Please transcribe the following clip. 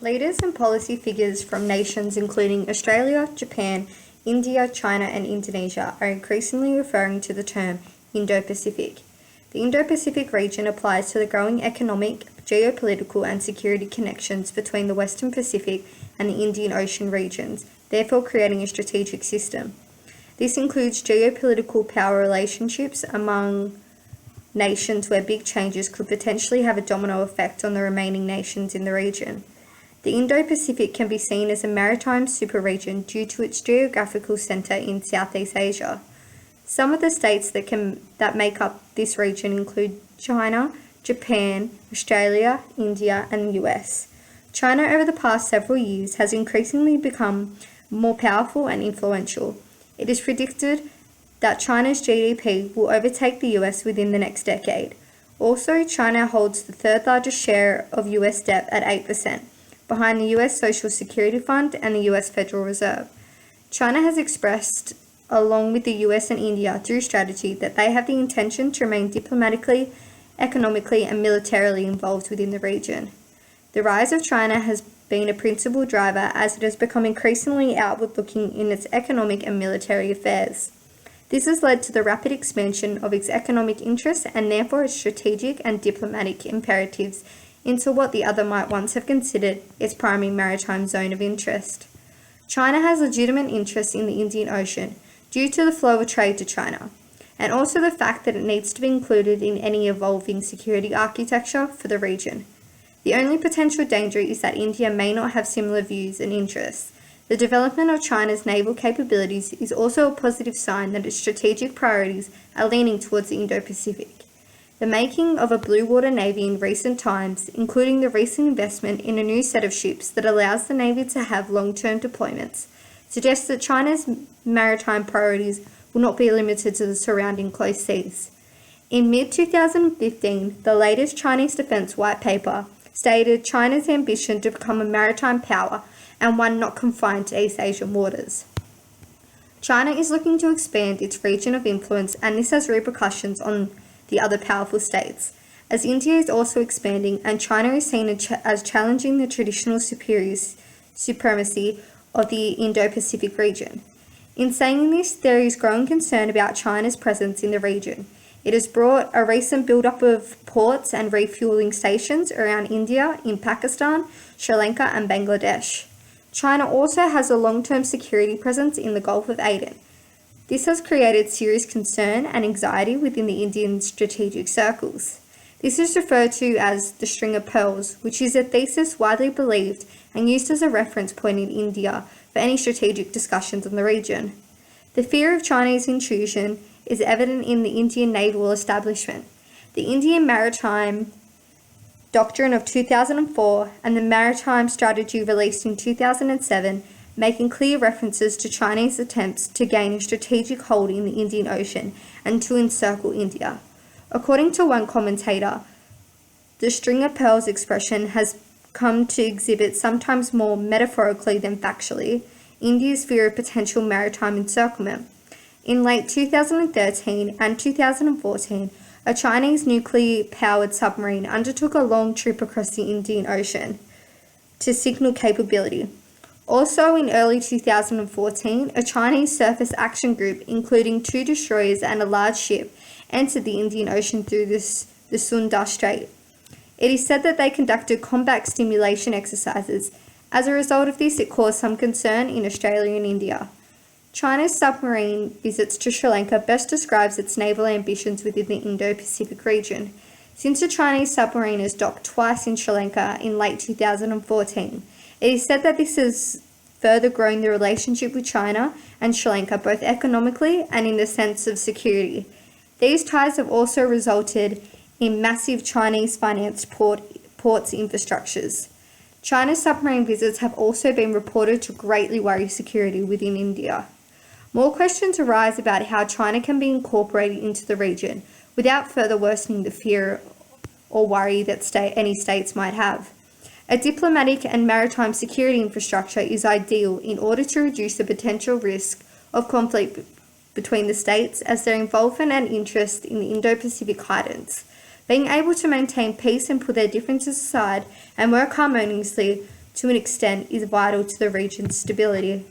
Leaders and policy figures from nations including Australia, Japan, India, China, and Indonesia are increasingly referring to the term Indo-Pacific. The Indo-Pacific region applies to the growing economic, geopolitical, and security connections between the Western Pacific and the Indian Ocean regions, therefore creating a strategic system. This includes geopolitical power relationships among nations where big changes could potentially have a domino effect on the remaining nations in the region. The Indo-Pacific can be seen as a maritime superregion due to its geographical centre in Southeast Asia. Some of the states that make up this region include China, Japan, Australia, India, and the US. China over the past several years has increasingly become more powerful and influential. It is predicted that China's GDP will overtake the US within the next decade. Also, China holds the third largest share of US debt at 8%. Behind the US Social Security Fund and the US Federal Reserve. China has expressed, along with the US and India through strategy, that they have the intention to remain diplomatically, economically, and militarily involved within the region. The rise of China has been a principal driver as it has become increasingly outward-looking in its economic and military affairs. This has led to the rapid expansion of its economic interests and therefore its strategic and diplomatic imperatives into what the other might once have considered its primary maritime zone of interest. China has legitimate interest in the Indian Ocean due to the flow of trade to China, and also the fact that it needs to be included in any evolving security architecture for the region. The only potential danger is that India may not have similar views and interests. The development of China's naval capabilities is also a positive sign that its strategic priorities are leaning towards the Indo-Pacific. The making of a blue water navy in recent times, including the recent investment in a new set of ships that allows the navy to have long-term deployments, suggests that China's maritime priorities will not be limited to the surrounding close seas. In mid-2015, the latest Chinese defense white paper stated China's ambition to become a maritime power and one not confined to East Asian waters. China is looking to expand its region of influence, and this has repercussions on the other powerful states, as India is also expanding and China is seen as challenging the traditional supremacy of the Indo-Pacific region. In saying this, there is growing concern about China's presence in the region. It has brought a recent build-up of ports and refueling stations around India, in Pakistan, Sri Lanka, and Bangladesh. China also has a long-term security presence in the Gulf of Aden. This has created serious concern and anxiety within the Indian strategic circles. This is referred to as the string of pearls, which is a thesis widely believed and used as a reference point in India for any strategic discussions on the region. The fear of Chinese intrusion is evident in the Indian naval establishment. The Indian Maritime Doctrine of 2004 and the Maritime Strategy released in 2007 making clear references to Chinese attempts to gain a strategic hold in the Indian Ocean and to encircle India. According to one commentator, the string of pearls expression has come to exhibit, sometimes more metaphorically than factually, India's fear of potential maritime encirclement. In late 2013 and 2014, a Chinese nuclear-powered submarine undertook a long trip across the Indian Ocean to signal capability. Also in early 2014, a Chinese surface action group, including 2 destroyers and a large ship, entered the Indian Ocean through the Sunda Strait. It is said that they conducted combat stimulation exercises. As a result of this, it caused some concern in Australia and India. China's submarine visits to Sri Lanka best describes its naval ambitions within the Indo-Pacific region. Since the Chinese submarine has docked twice in Sri Lanka in late 2014, it is said that this has further grown the relationship with China and Sri Lanka both economically and in the sense of security. These ties have also resulted in massive Chinese-financed ports infrastructures. China's submarine visits have also been reported to greatly worry security within India. More questions arise about how China can be incorporated into the region without further worsening the fear or worry that any states might have. A diplomatic and maritime security infrastructure is ideal in order to reduce the potential risk of conflict between the states as their involvement and interest in the Indo-Pacific heightens. Being able to maintain peace and put their differences aside and work harmoniously to an extent, is vital to the region's stability.